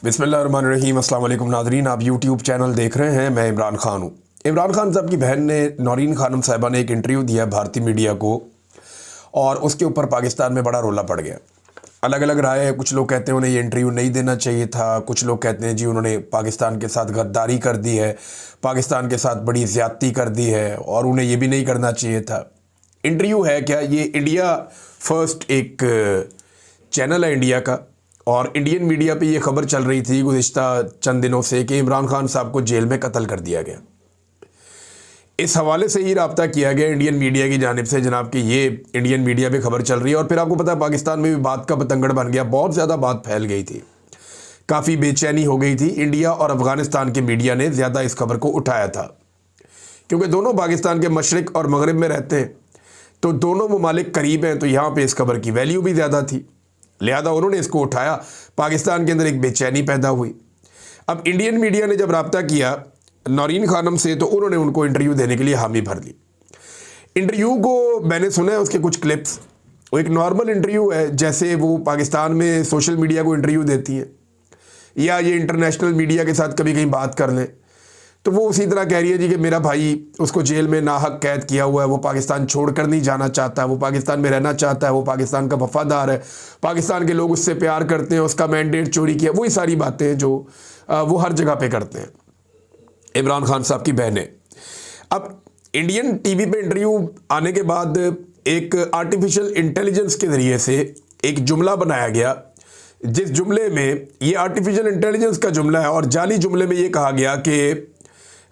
बिस्मिल्लाहिर्रहमानिर्रहीम। अस्सलाम वालेकुम नाज़रीन, आप यूट्यूब चैनल देख रहे हैं। मैं इमरान खान हूँ। इमरान खान साहब की बहन ने नौरीन खानम साहिबा ने एक इंटरव्यू दिया भारतीय मीडिया को और उसके ऊपर पाकिस्तान में बड़ा रोला पड़ गया। अलग अलग राय है। कुछ लोग कहते हैं उन्हें ये इंटरव्यू नहीं देना चाहिए था, कुछ लोग कहते हैं जी उन्होंने पाकिस्तान के साथ गद्दारी कर दी है, पाकिस्तान के साथ बड़ी ज़्यादती कर दी है और उन्हें ये भी नहीं करना चाहिए था। इंटरव्यू है क्या? ये इंडिया फर्स्ट एक चैनल है इंडिया का, और इंडियन मीडिया पे ये खबर चल रही थी गुज़िश्ता चंद दिनों से कि इमरान खान साहब को जेल में कत्ल कर दिया गया। इस हवाले से ही राब्ता किया गया इंडियन मीडिया की जानिब से जनाब कि ये इंडियन मीडिया पे खबर चल रही है। और फिर आपको पता है पाकिस्तान में भी बात का बतंगड़ बन गया, बहुत ज़्यादा बात फैल गई थी, काफ़ी बेचैनी हो गई थी। इंडिया और अफ़गानिस्तान के मीडिया ने ज़्यादा इस खबर को उठाया था क्योंकि दोनों पाकिस्तान के मशरिक़ और मगरिब में रहते हैं, तो दोनों ममालिक करीब हैं, तो यहाँ पर इस खबर की वैल्यू भी ज़्यादा थी, लिहाजा उन्होंने इसको उठाया। पाकिस्तान के अंदर एक बेचैनी पैदा हुई। अब इंडियन मीडिया ने जब रब्ता किया नौरीन खानम से तो उन्होंने उनको इंटरव्यू देने के लिए हामी भर ली। इंटरव्यू को मैंने सुना है, उसके कुछ क्लिप्स। वो एक नॉर्मल इंटरव्यू है जैसे वो पाकिस्तान में सोशल मीडिया को इंटरव्यू देती हैं या ये इंटरनेशनल मीडिया के साथ कभी कहीं बात कर लें, तो वो उसी तरह कह रही है जी कि मेरा भाई उसको जेल में नाहक कैद किया हुआ है, वो पाकिस्तान छोड़कर नहीं जाना चाहता, वो पाकिस्तान में रहना चाहता है, वो पाकिस्तान का वफादार है, पाकिस्तान के लोग उससे प्यार करते हैं, उसका मैंडेट चोरी किया, वही सारी बातें हैं जो वो हर जगह पे करते हैं इमरान खान साहब की बहनें। अब इंडियन टीवी पे इंटरव्यू आने के बाद एक आर्टिफिशियल इंटेलिजेंस के ज़रिए से एक जुमला बनाया गया, जिस जुमले में ये आर्टिफिशियल इंटेलिजेंस का जुमला है और जाली जुमले में ये कहा गया कि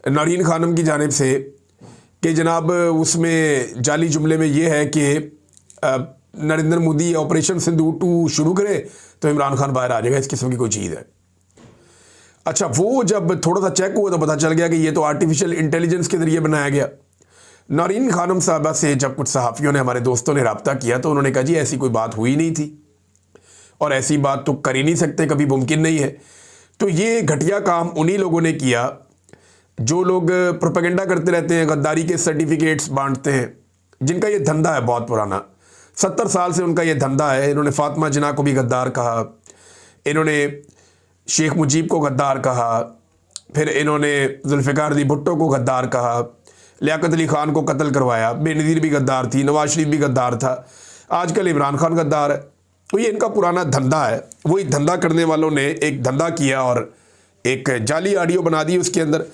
नौरीन खानम की जानिब से कि जनाब उसमें जाली जुमले में ये है कि नरेंद्र मोदी ऑपरेशन सिंदूर 2 शुरू करे तो इमरान खान बाहर आ जाएगा, इस किस्म की कोई चीज़ है। अच्छा, वो जब थोड़ा सा चेक हुआ तो पता चल गया कि ये तो आर्टिफिशियल इंटेलिजेंस के ज़रिए बनाया गया। नौरीन खानम साहबा से जब कुछ सहाफ़ियों ने, हमारे दोस्तों ने रब्ता किया तो उन्होंने कहा जी ऐसी कोई बात हुई नहीं थी और ऐसी बात तो कर ही नहीं सकते, कभी मुमकिन नहीं है। तो ये घटिया काम उन्हीं लोगों ने किया जो लोग प्रोपेगेंडा करते रहते हैं, गद्दारी के सर्टिफिकेट्स बांटते हैं, जिनका ये धंधा है बहुत पुराना, 70 साल से उनका ये धंधा है। इन्होंने फातिमा जिन्ना को भी गद्दार कहा, इन्होंने शेख मुजीब को गद्दार कहा, फिर इन्होंने जुल्फ़िकार अली भुट्टो को गद्दार कहा, लियाकत अली ख़ान को कत्ल करवाया, बेनज़ीर भी गद्दार थी, नवाज शरीफ भी गद्दार था, आजकल इमरान खान गद्दार है। तो ये इनका पुराना धंधा है। वही धंधा करने वालों ने एक धंधा किया और एक जाली ऑडियो बना दी उसके अंदर।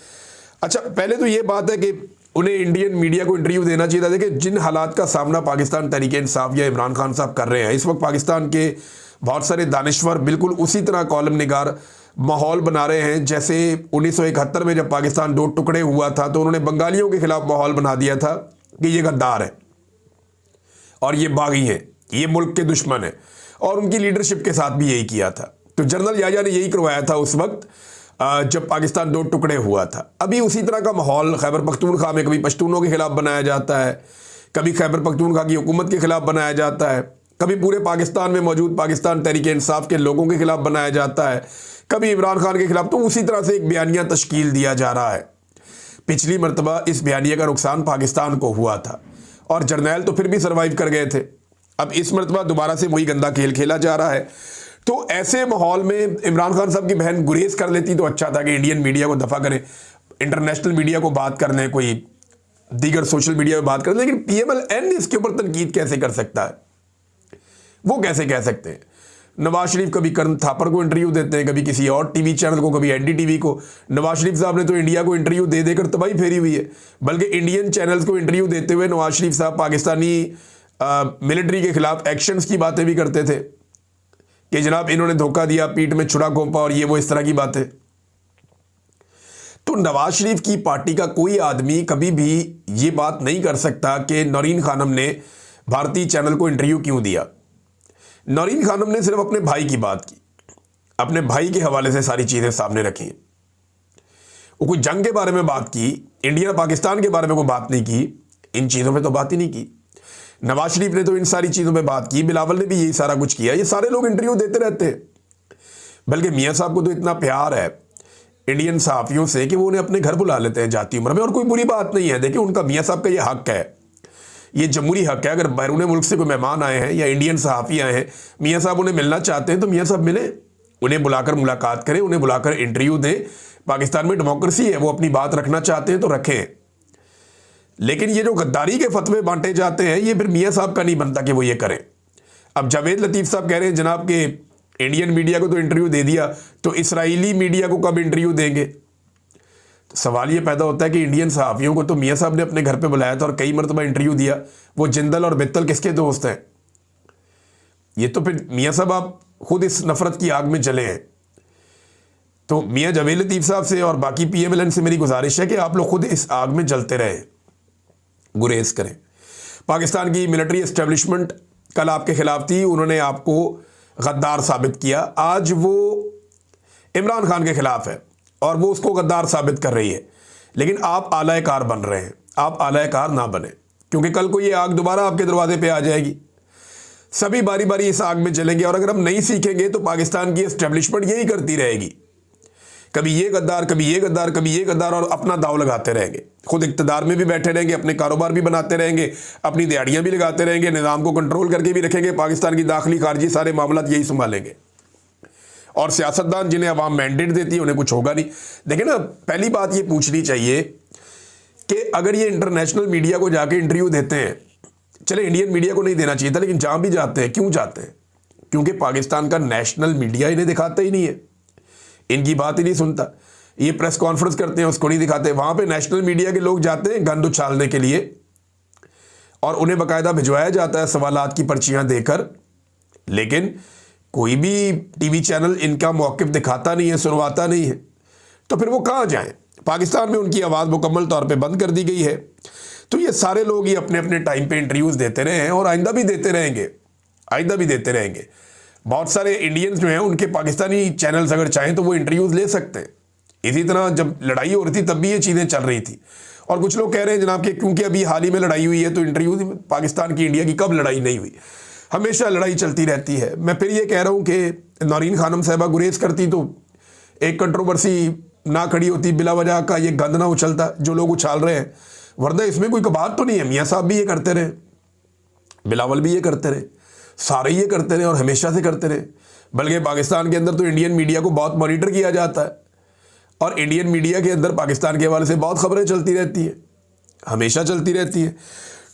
अच्छा, पहले तो ये बात है कि उन्हें इंडियन मीडिया को इंटरव्यू देना चाहिए था। देखिए जिन हालात का सामना पाकिस्तान तहरीक इंसाफ या इमरान खान साहब कर रहे हैं इस वक्त, पाकिस्तान के बहुत सारे दानिश्वर बिल्कुल उसी तरह कॉलम निगार माहौल बना रहे हैं जैसे 1971 में जब पाकिस्तान 2 टुकड़े हुआ था तो उन्होंने बंगालियों के खिलाफ माहौल बना दिया था कि ये गद्दार है और ये बागी है, ये मुल्क के दुश्मन है, और उनकी लीडरशिप के साथ भी यही किया था। तो जनरल याया ने यही करवाया था उस वक्त जब पाकिस्तान 2 टुकड़े हुआ था। अभी उसी तरह का माहौल खैबर पख्तूनख्वा में कभी पश्तूनों के खिलाफ बनाया जाता है, कभी खैबर पख्तूनख्वा की हुकूमत के खिलाफ बनाया जाता है, कभी पूरे पाकिस्तान में मौजूद पाकिस्तान तहरीक इंसाफ के लोगों के खिलाफ बनाया जाता है, कभी इमरान खान के खिलाफ। तो उसी तरह से एक बयानिया तश्कील दिया जा रहा है। पिछली मरतबा इस बयानिया का नुकसान पाकिस्तान को हुआ था और जर्नैल तो फिर भी सर्वाइव कर गए थे। अब इस मरतबा दोबारा से वही गंदा खेल खेला जा रहा है। तो ऐसे माहौल में इमरान खान साहब की बहन गुरेज कर लेती तो अच्छा था कि इंडियन मीडिया को दफ़ा करें, इंटरनेशनल मीडिया को बात कर लें, कोई दीगर सोशल मीडिया में बात कर लें। लेकिन PMLN इसके ऊपर तनकीद कैसे कर सकता है? वो कैसे कह सकते हैं? नवाज शरीफ कभी करण थापर को इंटरव्यू देते हैं, कभी किसी और टीवी चैनल को, कभी NDTV को। नवाज शरीफ साहब ने तो इंडिया को इंटरव्यू दे देकर तबाही फेरी हुई है, बल्कि इंडियन चैनल्स को इंटरव्यू देते हुए नवाज शरीफ साहब पाकिस्तानी मिलिट्री के खिलाफ एक्शंस की बातें भी करते थे कि जनाब इन्होंने धोखा दिया, पीठ में छुरा घोंपा और ये वो इस तरह की बातें। तो नवाज शरीफ की पार्टी का कोई आदमी कभी भी ये बात नहीं कर सकता कि नौरीन खानम ने भारतीय चैनल को इंटरव्यू क्यों दिया। नौरीन खानम ने सिर्फ अपने भाई की बात की, अपने भाई के हवाले से सारी चीज़ें सामने रखी। वो कोई जंग के बारे में बात की, इंडिया पाकिस्तान के बारे में कोई बात नहीं की, इन चीज़ों पे तो बात ही नहीं की। नवाज शरीफ ने तो इन सारी चीज़ों पे बात की, बिलावल ने भी यही सारा कुछ किया। ये सारे लोग इंटरव्यू देते रहते हैं। बल्कि मियाँ साहब को तो इतना प्यार है इंडियन सहाफ़ियों से कि वो उन्हें अपने घर बुला लेते हैं जाती उम्र में, और कोई बुरी बात नहीं है। देखिए उनका मियाँ साहब का ये हक है, ये जमहूरी हक है। अगर बैरून मुल्क से कोई मेहमान आए हैं या इंडियन सहाफ़ी आए हैं, मियाँ साहब उन्हें मिलना चाहते हैं तो मियाँ साहब मिलें, उन्हें बुलाकर मुलाकात करें, उन्हें बुलाकर इंटरव्यू दें। पाकिस्तान में डेमोक्रेसी है, वो अपनी बात रखना चाहते हैं तो रखें। लेकिन ये जो गद्दारी के फतवे बांटे जाते हैं, ये फिर मियाँ साहब का नहीं बनता कि वो ये करें। अब जावेद लतीफ़ साहब कह रहे हैं जनाब के इंडियन मीडिया को तो इंटरव्यू दे दिया, तो इसराइली मीडिया को कब इंटरव्यू देंगे? तो सवाल ये पैदा होता है कि इंडियन सहाफ़ियों को तो मियाँ साहब ने अपने घर पे बुलाया था और कई मरतबा इंटरव्यू दिया। वो जिंदल और बित्तल किसके दोस्त हैं? ये तो फिर मियाँ साहब आप खुद इस नफरत की आग में जले हैं। तो मियाँ जावेद लतीफ़ साहब से और बाकी PMLN से मेरी गुजारिश है कि आप लोग खुद इस आग में जलते रहे, गुरेज करें। पाकिस्तान की मिलिट्री एस्टेब्लिशमेंट कल आपके खिलाफ थी, उन्होंने आपको गद्दार साबित किया। आज वो इमरान खान के खिलाफ है और वो उसको गद्दार साबित कर रही है, लेकिन आप आला कार बन रहे हैं। आप आला कार ना बने, क्योंकि कल को ये आग दोबारा आपके दरवाजे पे आ जाएगी। सभी बारी बारी इस आग में जलेंगे, और अगर हम नहीं सीखेंगे तो पाकिस्तान की एस्टेब्लिशमेंट यही करती रहेगी, कभी ये गद्दार, कभी ये गद्दार, कभी ये गद्दार, और अपना दाव लगाते रहेंगे। खुद इक़्तिदार में भी बैठे रहेंगे, अपने कारोबार भी बनाते रहेंगे, अपनी दिहाड़ियाँ भी लगाते रहेंगे, निज़ाम को कंट्रोल करके भी रखेंगे, पाकिस्तान की दाखिली खारजी सारे मामला यही संभालेंगे। और सियासतदान जिन्हें अवाम मैंडेट देती है उन्हें कुछ होगा नहीं। देखिए ना, पहली बात ये पूछनी चाहिए कि अगर ये इंटरनेशनल मीडिया को जाके इंटरव्यू देते हैं, चले इंडियन मीडिया को नहीं देना चाहिए था, लेकिन जहाँ भी जाते हैं, क्यों जाते हैं? क्योंकि पाकिस्तान का नेशनल मीडिया इन्हें दिखाता ही नहीं है, इनकी बात ही नहीं सुनता। ये प्रेस कॉन्फ्रेंस करते हैं, उसको नहीं दिखाते। वहाँ पे नेशनल मीडिया के लोग जाते हैं गंद उछालने के लिए, और उन्हें बाकायदा भिजवाया जाता है सवालात की पर्चियाँ देकर, लेकिन कोई भी टीवी चैनल इनका मौक़िफ़ दिखाता नहीं है, सुनवाता नहीं है। तो फिर वो कहाँ जाएं? पाकिस्तान में उनकी आवाज़ मुकम्मल तौर पे बंद कर दी गई है। तो ये सारे लोग ही अपने अपने टाइम पे इंटरव्यूज़ देते रहे हैं और आइंदा भी देते रहेंगे, आइंदा भी देते रहेंगे। बहुत सारे इंडियंस जो हैं उनके पाकिस्तानी चैनल्स अगर चाहें तो वो इंटरव्यूज़ ले सकते हैं। इसी तरह जब लड़ाई हो रही थी तब भी ये चीज़ें चल रही थी। और कुछ लोग कह रहे हैं जनाब कि क्योंकि अभी हाल ही में लड़ाई हुई है तो इंटरव्यू पाकिस्तान की इंडिया की कब लड़ाई नहीं हुई? हमेशा लड़ाई चलती रहती है। मैं फिर ये कह रहा हूँ कि नौरीन खानम साहिबा गुरेज करती तो एक कंट्रोवर्सी ना खड़ी होती, बिला वजह का ये गंद ना उछलता जो लोग उछाल रहे हैं। वरना इसमें कोई कबात तो नहीं है। मियाँ साहब भी ये करते रहे, बिलावल भी ये करते रहे, सारे ये करते रहे और हमेशा से करते रहे। बल्कि पाकिस्तान के अंदर तो इंडियन मीडिया को बहुत मॉनिटर किया जाता है, और इंडियन मीडिया के अंदर पाकिस्तान के हवाले से बहुत खबरें चलती रहती हैं, हमेशा चलती रहती हैं।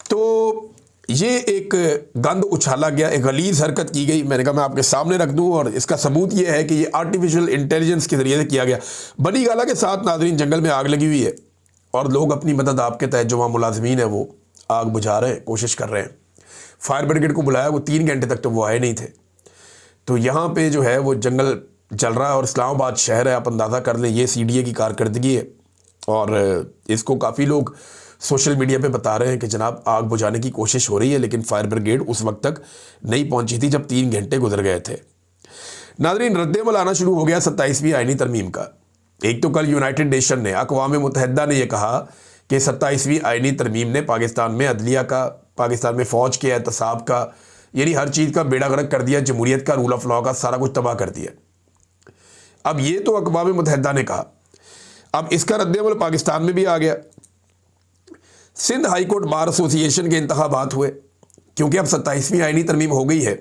तो ये एक गंद उछाला गया, एक गलीज़ हरकत की गई। मैंने कहा मैं आपके सामने रख दूं, और इसका सबूत ये है कि ये आर्टिफिशियल इंटेलिजेंस के ज़रिए से किया गया। बनी गाला के साथ नाज़रीन जंगल में आग लगी हुई है, और लोग अपनी मदद आपके तहत जो वहाँ मुलाजमीन है वो आग बुझा रहे हैं, कोशिश कर रहे हैं। फायर ब्रिगेड को बुलाया, वो 3 घंटे तक तो वो आए नहीं थे। तो यहाँ पे जो है वो जंगल जल रहा है, और इस्लामाबाद शहर है, आप अंदाज़ा कर लें ये CDA की कारकर्दगी है। और इसको काफ़ी लोग सोशल मीडिया पे बता रहे हैं कि जनाब आग बुझाने की कोशिश हो रही है, लेकिन फायर ब्रिगेड उस वक्त तक नहीं पहुंची थी जब 3 घंटे गुजर गए थे। नाज़रीन, रद्द-ए-अमल आना शुरू हो गया 27वीं आईनी तरमीम का। एक तो कल यूनाइटेड नेशन ने, अक़वाम मुत्तहिदा ने यह कहा कि 27वीं आईनी तरमीम ने पाकिस्तान में अदलिया का, पाकिस्तान में फ़ौज के एहतसाब का, यानी हर चीज़ का बेड़ा गर्क कर दिया, जमहूरियत का, रूल ऑफ लॉ का, सारा कुछ तबाह कर दिया। अब ये तो अक़वाम मुत्तहिदा ने कहा, अब इसका रद्द-ए-अमल पाकिस्तान में भी आ गया। Sindh high court bar association के इंतखाबात हुए, क्योंकि अब 27वीं आईनी तरमीम हो गई है,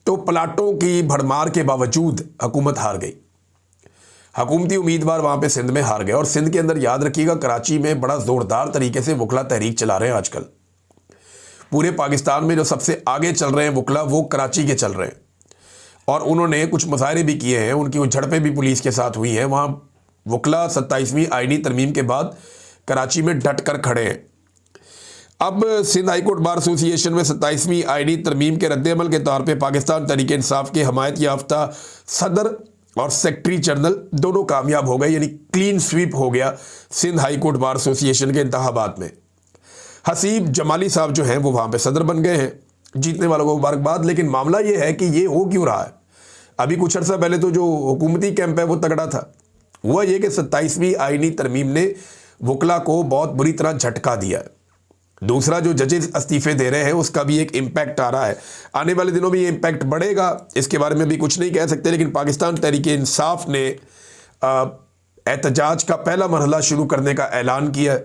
तो प्लाटों की भरमार के बावजूद हुकूमत हार गई। हुकूमती उम्मीदवार वहाँ पे सिंध में हार गए। और सिंध के अंदर याद रखिएगा, कराची में बड़ा ज़ोरदार तरीके से वकला तहरीक चला रहे हैं आजकल। पूरे पाकिस्तान में जो सबसे आगे चल रहे हैं वकला, वो कराची के चल रहे हैं, और उन्होंने कुछ मुजाहरे भी किए हैं, उनकी झड़पें भी पुलिस के साथ हुई हैं। वहाँ वकला 27वीं आईनी तरमीम के बाद कराची में डट कर खड़े हैं। अब Sindh high court bar association में 27वीं आईनी तरमीम के रद्द-ए-अमल के तौर पे पाकिस्तान तहरीक इंसाफ के हमायत याफ्ता सदर और सेक्रेटरी जनरल दोनों कामयाब हो गए, यानी क्लीन स्वीप हो गया Sindh high court bar association के इंतखाबात में। हसीब जमाली साहब जो हैं वो वहाँ पे सदर बन गए हैं, जीतने वालों को मुबारकबाद। लेकिन मामला ये है कि ये हो क्यों रहा है? अभी कुछ अर्सा पहले तो जो हुकूमती कैंप है वो तगड़ा था। हुआ ये कि 27वीं आईनी तरमीम ने वकला को बहुत बुरी तरह झटका दिया है। दूसरा, जो जजेस इस्तीफे दे रहे हैं उसका भी एक इम्पैक्ट आ रहा है। आने वाले दिनों में ये इम्पैक्ट बढ़ेगा, इसके बारे में भी कुछ नहीं कह सकते। लेकिन पाकिस्तान तहरीक इंसाफ ने एहतजाज का पहला मरहला शुरू करने का ऐलान किया।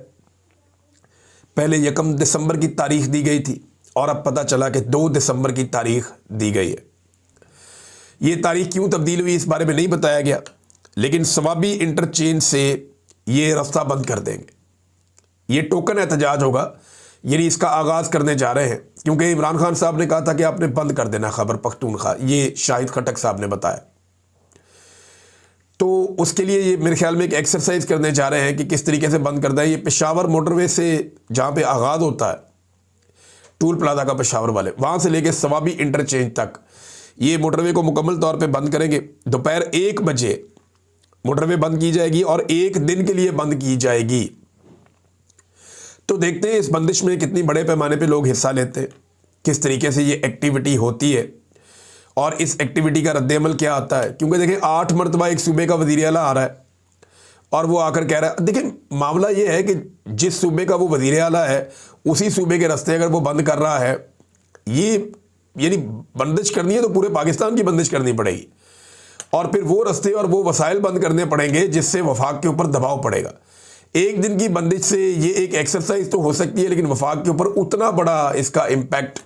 पहले 1 दिसंबर की तारीख दी गई थी, और अब पता चला कि 2 दिसंबर की तारीख दी गई है। ये तारीख क्यों तब्दील हुई इस बारे में नहीं बताया गया, लेकिन सवाबी इंटरचेंज से ये रास्ता बंद कर देंगे। ये टोकन एहतजाज होगा, यानी इसका आगाज़ करने जा रहे हैं, क्योंकि इमरान खान साहब ने कहा था कि आपने बंद कर देना खैबर पख्तूनख्वा, ये शाहिद खटक साहब ने बताया। तो उसके लिए ये मेरे ख्याल में एक एक्सरसाइज करने जा रहे हैं कि किस तरीके से बंद कर दें। ये पेशावर मोटरवे से जहाँ पे आगाज़ होता है टूल प्लाजा का पेशावर वाले, वहाँ से लेके सवाबी इंटरचेंज तक ये मोटरवे को मुकम्मल तौर पे बंद करेंगे। दोपहर 1 बजे मोटरवे बंद की जाएगी और 1 दिन के लिए बंद की जाएगी। तो देखते हैं इस बंदिश में कितनी बड़े पैमाने पे लोग हिस्सा लेते हैं, किस तरीके से ये एक्टिविटी होती है और इस एक्टिविटी का रद्द-ए-अमल क्या आता है। क्योंकि देखें 8 मरतबा एक सूबे का वज़ीर आला आ रहा है और वो आकर कह रहा है, देखें मामला ये है कि जिस सूबे का वो वज़ीर आला है उसी सूबे के रास्ते अगर वो बंद कर रहा है, ये यानी बंदिश करनी है तो पूरे पाकिस्तान की बंदिश करनी पड़ेगी और फिर वो रास्ते और वो वसाइल बंद करने पड़ेंगे जिससे वफाक के ऊपर दबाव पड़ेगा। एक दिन की बंदिश से ये एक एक्सरसाइज तो हो सकती है, लेकिन वफाक के ऊपर उतना बड़ा इसका इम्पैक्ट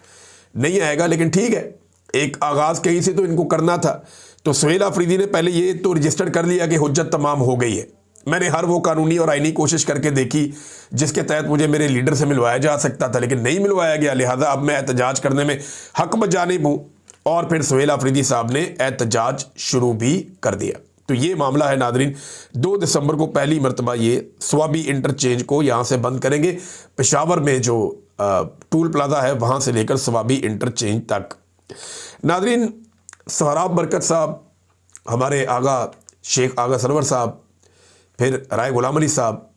नहीं आएगा। लेकिन ठीक है, एक आगाज़ कहीं से तो इनको करना था। तो सुहेल आफरीदी ने पहले ये तो रजिस्टर कर लिया कि हुज्जत तमाम हो गई है। मैंने हर वो कानूनी और आईनी कोशिश करके देखी जिसके तहत मुझे मेरे लीडर से मिलवाया जा सकता था, लेकिन नहीं मिलवाया गया। लिहाजा अब मैं एहतजाज करने में हक बजानिब हूँ और फिर सुहेल आफरीदी साहब ने एहतजाज शुरू भी कर दिया। तो ये मामला है नादरीन, 2 दिसंबर को पहली मरतबा ये सवाबी इंटरचेंज को यहाँ से बंद करेंगे। पेशावर में जो टूल प्लाजा है वहाँ से लेकर सवाबी इंटरचेंज तक। नादरीन, सहराब बरकत साहब, हमारे आगा शेख आगा सरवर साहब, फिर राय गुलाम अली साहब,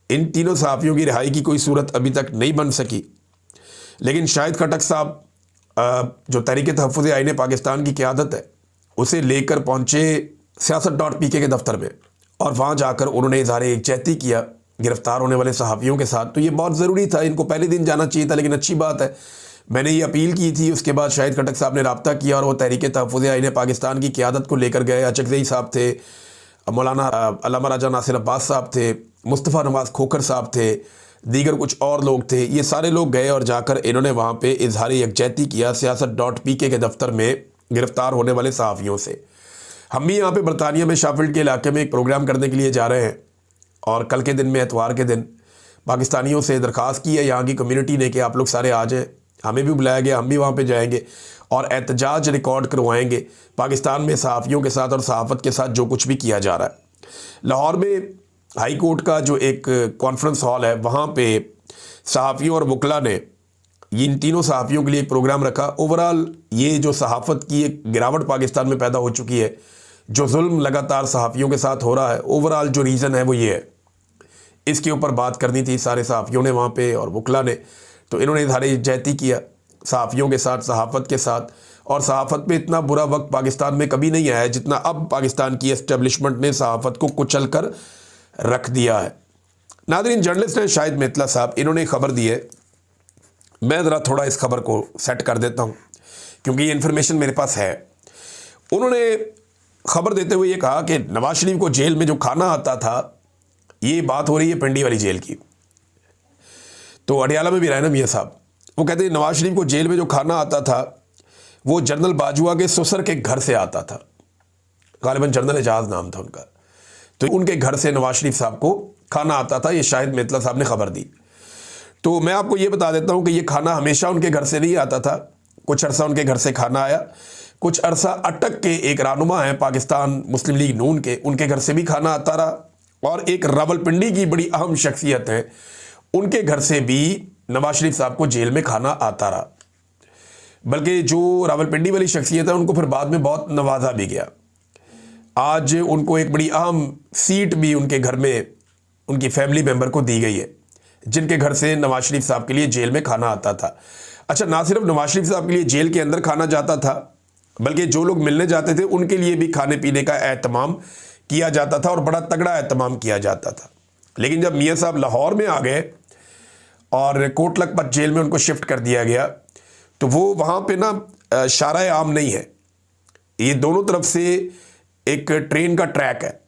इन तीनों सहाफ़ियों की रिहाई की कोई सूरत अभी तक नहीं बन सकी। लेकिन शाहिद खटक साहब जो तहरीक तहफ़्फ़ुज़ आईन पाकिस्तान की क़यादत है उसे लेकर पहुँचे siyaasat.pk के दफ्तर में और वहाँ जाकर उन्होंने इज़हार यकजहती किया गिरफ़्तार होने वाले सहाफ़ियों के साथ। तो ये बहुत ज़रूरी था, इनको पहले दिन जाना चाहिए था, लेकिन अच्छी बात है मैंने ये अपील की थी। उसके बाद शाहिद खटक साहब ने रब्ता किया और वो तहरीक तहफ़्फ़ुज़ आईन पाकिस्तान की क़यादत को लेकर गए। अचकज़ई साहब थे, मौलाना अल्लामा राजा नासिर अब्बास साहब थे, मुस्तफ़ा नवाज़ खोखर साहब थे, दीगर कुछ और लोग थे। ये सारे लोग गए और जाकर इन्होंने वहाँ पे इज़हार यकजहती किया siyaasat.pk के दफ्तर में गिरफ़्तार होने वाले सहाफ़ियों से। हम भी यहाँ पे बरतानिया में शाफील्ड के इलाके में एक प्रोग्राम करने के लिए जा रहे हैं और कल के दिन में एतवार के दिन पाकिस्तानियों से दरख्वास्त की है यहाँ की कम्युनिटी ने कि आप लोग सारे आ जाएँ। हमें भी बुलाया गया, हम भी वहाँ पे जाएंगे और एहतजाज रिकॉर्ड करवाएंगे पाकिस्तान में सहाफ़ियों के साथ और सहाफ़त के साथ जो कुछ भी किया जा रहा है। लाहौर में हाई कोर्ट का जो एक कॉन्फ्रेंस हॉल है वहाँ पे सहाफ़ियों और वकला ने इन तीनों सहाफ़ियों के लिए एक प्रोग्राम रखा। ओवरऑल ये जो सहाफ़त की एक गिरावट पाकिस्तान में पैदा हो चुकी है, जो जुल्म लगातार सहाफ़ियों के साथ हो रहा है, ओवरऑल जो रीज़न है वो ये है, इसके ऊपर बात करनी थी सारे सहाफ़ियों ने वहाँ पे और वकला ने। तो इन्होंने इज़हार यकजहती किया सहाफ़ियों के साथ, सहाफ़त के साथ। और सहाफ़त पे इतना बुरा वक्त पाकिस्तान में कभी नहीं आया जितना अब पाकिस्तान की एस्टेब्लिशमेंट ने सहाफ़त को कुचल कर रख दिया है। नादरीन, जर्नलिस्ट हैं शाहिद मेतला साहब, इन्होंने खबर दी है। मैं ज़रा थोड़ा इस खबर को सेट कर देता हूँ क्योंकि ये इन्फॉर्मेशन मेरे पास है। उन्होंने खबर देते हुए ये कहा कि नवाज शरीफ को जेल में जो खाना आता था, ये बात हो रही है पिंडी वाली जेल की। तो अडियाला में भी रहे ना मियाँ साहब, वो कहते हैं नवाज शरीफ को जेल में जो खाना आता था वो जनरल बाजवा के ससुर के घर से आता था, गालिबन जनरल एजाज नाम था उनका। तो उनके घर से नवाज शरीफ साहब को खाना आता था, ये शाहिद मेतला साहब ने खबर दी। तो मैं आपको ये बता देता हूँ कि ये खाना हमेशा उनके घर से नहीं आता था, कुछ अरसा उनके घर से खाना आया, कुछ अरसा अटक के एक रहनुमा हैं पाकिस्तान मुस्लिम लीग नून के, उनके घर से भी खाना आता रहा, और एक रावलपिंडी की बड़ी अहम शख्सियत है उनके घर से भी नवाज शरीफ साहब को जेल में खाना आता रहा। बल्कि जो रावलपिंडी वाली शख्सियत है उनको फिर बाद में बहुत नवाजा भी गया। आज उनको एक बड़ी अहम सीट भी उनके घर में उनकी फैमिली मेंबर को दी गई है, जिनके घर से नवाज शरीफ साहब के लिए जेल में खाना आता था। अच्छा, ना सिर्फ नवाज शरीफ साहब के लिए जेल के अंदर खाना जाता था, बल्कि जो लोग मिलने जाते थे उनके लिए भी खाने पीने का एहतमाम किया जाता था और बड़ा तगड़ा एहतमाम किया जाता था। लेकिन जब मियाँ साहब लाहौर में आ गए और कोट लखपत जेल में उनको शिफ्ट कर दिया गया, तो वो वहाँ पे ना शारा आम नहीं है, ये दोनों तरफ से एक ट्रेन का ट्रैक है।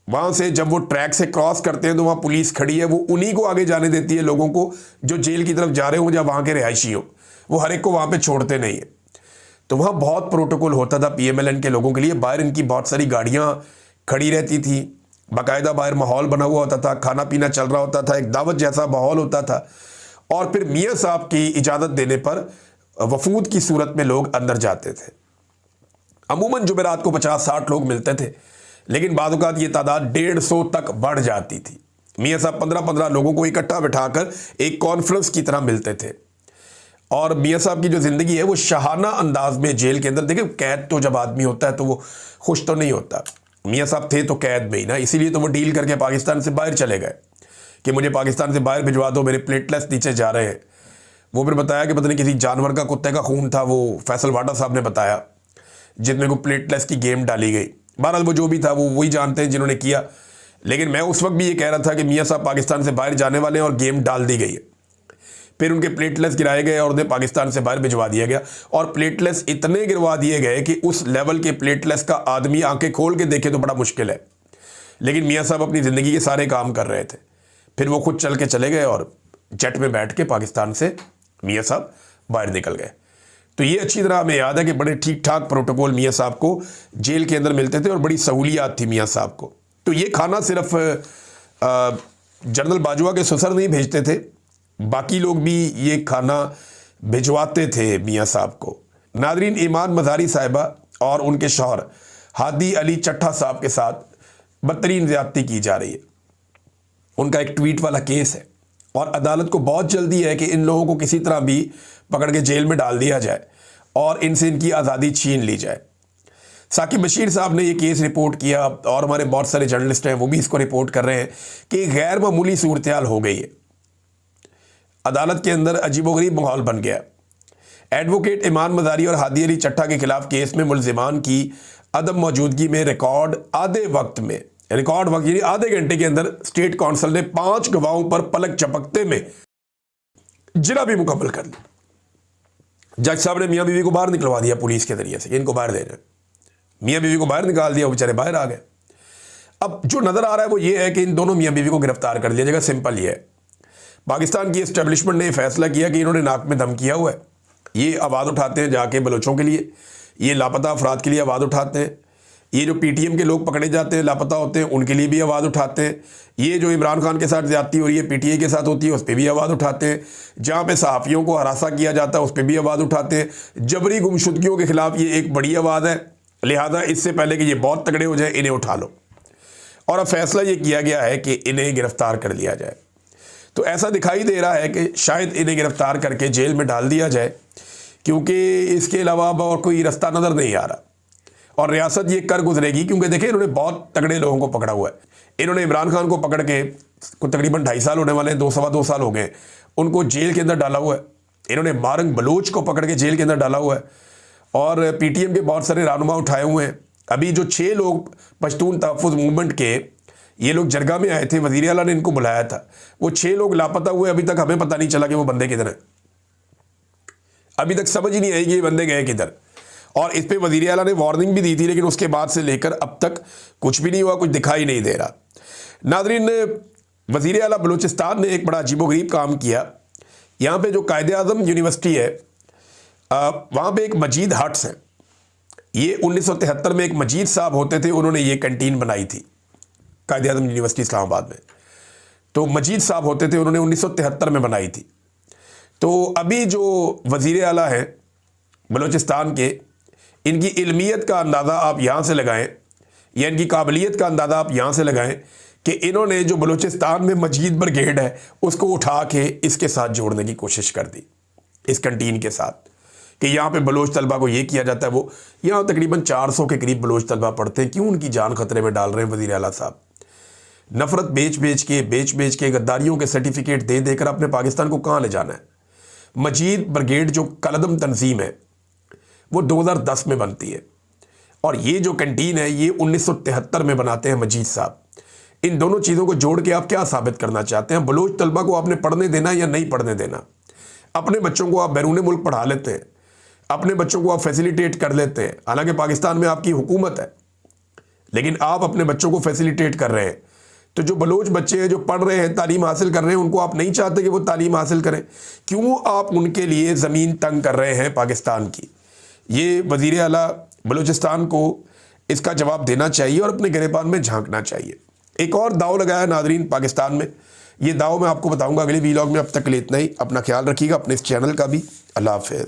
वहाँ से जब वो ट्रैक से क्रॉस करते हैं तो वहाँ पुलिस खड़ी है, वो उन्हीं को आगे जाने देती है, लोगों को जो जेल की तरफ जा रहे हों या वहाँ के रिहायशी हों, वो हर एक को वहाँ पे छोड़ते नहीं है। तो वहाँ बहुत प्रोटोकॉल होता था PMLN के लोगों के लिए। बाहर इनकी बहुत सारी गाड़ियाँ खड़ी रहती थी, बाकायदा बाहर माहौल बना हुआ होता था, खाना पीना चल रहा होता था, एक दावत जैसा माहौल होता था। और फिर मियाँ साहब की इजाज़त देने पर वफूद की सूरत में लोग अंदर जाते थे। अमूमन जुमेरात को 50-60 लोग मिलते थे, लेकिन बाद औक़ात ये तादाद 150 तक बढ़ जाती थी। मियाँ साहब 15-15 लोगों को इकट्ठा बिठाकर एक कॉन्फ्रेंस की तरह मिलते थे। और मियाँ साहब की जो ज़िंदगी है वो शाहाना अंदाज में जेल के अंदर, देखिए कैद तो जब आदमी होता है तो वो खुश तो नहीं होता। मियाँ साहब थे तो कैद में ही ना, इसीलिए तो वो डील करके पाकिस्तान से बाहर चले गए कि मुझे पाकिस्तान से बाहर भिजवा दो, मेरे प्लेटलेट्स नीचे जा रहे हैं। वो फिर बताया कि पता नहीं किसी जानवर का, कुत्ते का खून था, वो फैसल वाडा साहब ने बताया, जिनमें को प्लेटलेट्स की गेम डाली गई। बहरहाल वो जो भी था वो वही जानते हैं जिन्होंने किया। लेकिन मैं उस वक्त भी ये कह रहा था कि मियाँ साहब पाकिस्तान से बाहर जाने वाले हैं और गेम डाल दी गई है। फिर उनके प्लेटलेट्स गिराए गए और उन्हें पाकिस्तान से बाहर भिजवा दिया गया। और प्लेटलेट्स इतने गिरवा दिए गए कि उस लेवल के प्लेटलेट्स का आदमी आंखें खोल के देखे तो बड़ा मुश्किल है। लेकिन मियाँ साहब अपनी ज़िंदगी के सारे काम कर रहे थे। फिर वो खुद चल के चले गए और जेट में बैठ के पाकिस्तान से मियाँ साहब बाहर निकल गए। तो ये अच्छी तरह हमें याद है कि बड़े ठीक ठाक प्रोटोकॉल मियाँ साहब को जेल के अंदर मिलते थे और बड़ी सहूलियात थी मियाँ साहब को। तो ये खाना सिर्फ जनरल बाजवा के ससुर नहीं भेजते थे, बाकी लोग भी ये खाना भिजवाते थे मियाँ साहब को। नादरीन, ईमान मज़ारी साहिबा और उनके शौहर हादी अली चट्ठा साहब के साथ बदतरीन ज़्यादती की जा रही है। उनका एक ट्वीट वाला केस है और अदालत को बहुत जल्दी है कि इन लोगों को किसी तरह भी पकड़ के जेल में डाल दिया जाए और इनसे इनकी आज़ादी छीन ली जाए। साकिब बशीर साहब ने ये केस रिपोर्ट किया और हमारे बहुत सारे जर्नलिस्ट हैं वो भी इसको रिपोर्ट कर रहे हैं कि गैर मामूली सूरत हाल हो गई है। अदालत के अंदर अजीबोगरीब माहौल बन गया। एडवोकेट ईमान मज़ारी और हादी अली चट्ठा के खिलाफ केस में मुल्जिमान की अदम मौजूदगी में रिकॉर्ड वक्त यानी आधे घंटे के अंदर स्टेट काउंसिल ने 5 गवाहों पर पलक झपकते में जिरा भी मुकम्मल कर ली। जज साहब ने मियाँ बीवी को बाहर निकलवा दिया पुलिस के जरिए से, इनको बाहर देना। मियाँ बीवी को बाहर निकाल दिया, वो बेचारे बाहर आ गए। अब जो नज़र आ रहा है वो ये है कि इन दोनों मियाँ बीवी को गिरफ्तार कर लिया जाएगा। सिंपल ये है, पाकिस्तान की एस्टेब्लिशमेंट ने फैसला किया कि इन्होंने नाक में दम किया हुआ है। ये आवाज़ उठाते हैं जाके बलोचों के लिए, ये लापता अफराद के लिए आवाज़ उठाते हैं, ये जो PTM के लोग पकड़े जाते हैं लापता होते हैं उनके लिए भी आवाज़ उठाते हैं, ये जो इमरान खान के साथ ज़्यादती हो रही है PTI के साथ होती है उस पर भी आवाज़ उठाते हैं, जहाँ पे सहाफ़ियों को हरासा किया जाता है उस पर भी आवाज़ उठाते हैं। जबरी गुमशुदगियों के खिलाफ ये एक बड़ी आवाज़ है, लिहाजा इससे पहले कि ये बहुत तगड़े हो जाए इन्हें उठा लो। और अब फैसला ये किया गया है कि इन्हें गिरफ्तार कर लिया जाए। तो ऐसा दिखाई दे रहा है कि शायद इन्हें गिरफ्तार करके जेल में डाल दिया जाए, क्योंकि इसके अलावा अब और कोई रास्ता नज़र नहीं आ रहा और रियासत ये कर गुजरेगी। क्योंकि देखिए इन्होंने बहुत तगड़े लोगों को पकड़ा हुआ है। इन्होंने इमरान खान को पकड़ के तकरीबन 2.5 साल होने वाले हैं, 2 साल हो गए, उनको जेल के अंदर डाला हुआ है। इन्होंने मारंग बलोच को पकड़ के जेल के अंदर डाला हुआ है और PTM के बहुत सारे रहनुमा उठाए हुए हैं। अभी जो 6 लोग पश्तून तहफ़्फ़ुज़ मूवमेंट के ये लोग जरगा में आए थे, वज़ीर आला ने इनको बुलाया था, वो 6 लोग लापता हुए, अभी तक हमें पता नहीं चला कि वो बंदे किधर हैं। अभी तक समझ ही नहीं आएगी ये बंदे गए किधर। और इस पे वज़ीर आला ने वार्निंग भी दी थी, लेकिन उसके बाद से लेकर अब तक कुछ भी नहीं हुआ, कुछ दिखाई नहीं दे रहा। नाज़रीन, वज़ीर आला बलूचिस्तान ने एक बड़ा अजीबोगरीब काम किया। यहाँ पे जो कायद-ए-आज़म यूनिवर्सिटी है वहाँ पे एक मजीद हट्स है। ये 1973 में एक मजीद साहब होते थे, उन्होंने ये कैंटीन बनाई थी कायद-ए-आज़म यूनिवर्सिटी इस्लामाबाद में। तो मजीद साहब होते थे, उन्होंने 1973 में बनाई थी। तो अभी जो वज़ीर आला है बलूचिस्तान के, इनकी इल्मियत का अंदाज़ा आप यहाँ से लगाएं या इनकी काबिलियत का अंदाज़ा आप यहाँ से लगाएं कि इन्होंने जो बलूचिस्तान में मजीद ब्रिगेड है उसको उठा के इसके साथ जोड़ने की कोशिश कर दी, इस कैंटीन के साथ, कि यहाँ पे बलोच तलबा को ये किया जाता है। वो यहाँ तकरीबन 400 के करीब बलोच तलबा पढ़ते हैं। क्यों उनकी जान खतरे में डाल रहे हैं वज़ीर आला साहब? नफ़रत बेच बेच के गद्दारियों के सर्टिफिकेट दे देकर अपने पाकिस्तान को कहाँ ले जाना है? मजीद ब्रिगेड जो कलदम तंजीम है वो 2010 में बनती है और ये जो कैंटीन है ये 1973 में बनाते हैं मजीद साहब। इन दोनों चीज़ों को जोड़ के आप क्या साबित करना चाहते हैं? बलोच तलबा को आपने पढ़ने देना या नहीं पढ़ने देना? अपने बच्चों को आप बैरून मुल्क पढ़ा लेते हैं, अपने बच्चों को आप फैसिलिटेट कर लेते हैं। हालांकि पाकिस्तान में आपकी हुकूमत है, लेकिन आप अपने बच्चों को फैसिलिटेट कर रहे हैं। तो जो बलोच बच्चे हैं जो पढ़ रहे हैं, तालीम हासिल कर रहे हैं, उनको आप नहीं चाहते कि वो तालीम हासिल करें? क्यों आप उनके लिए ज़मीन तंग कर रहे हैं पाकिस्तान की? ये वज़ीर आला बलूचिस्तान को इसका जवाब देना चाहिए और अपने गिरेबान में झांकना चाहिए। एक और दाव लगाया नादरीन पाकिस्तान में, ये दाव मैं आपको बताऊंगा अगले वीलॉग में। अब तक के लिए इतना ही। अपना ख्याल रखिएगा, अपने इस चैनल का भी। अल्लाह हाफ़िज़।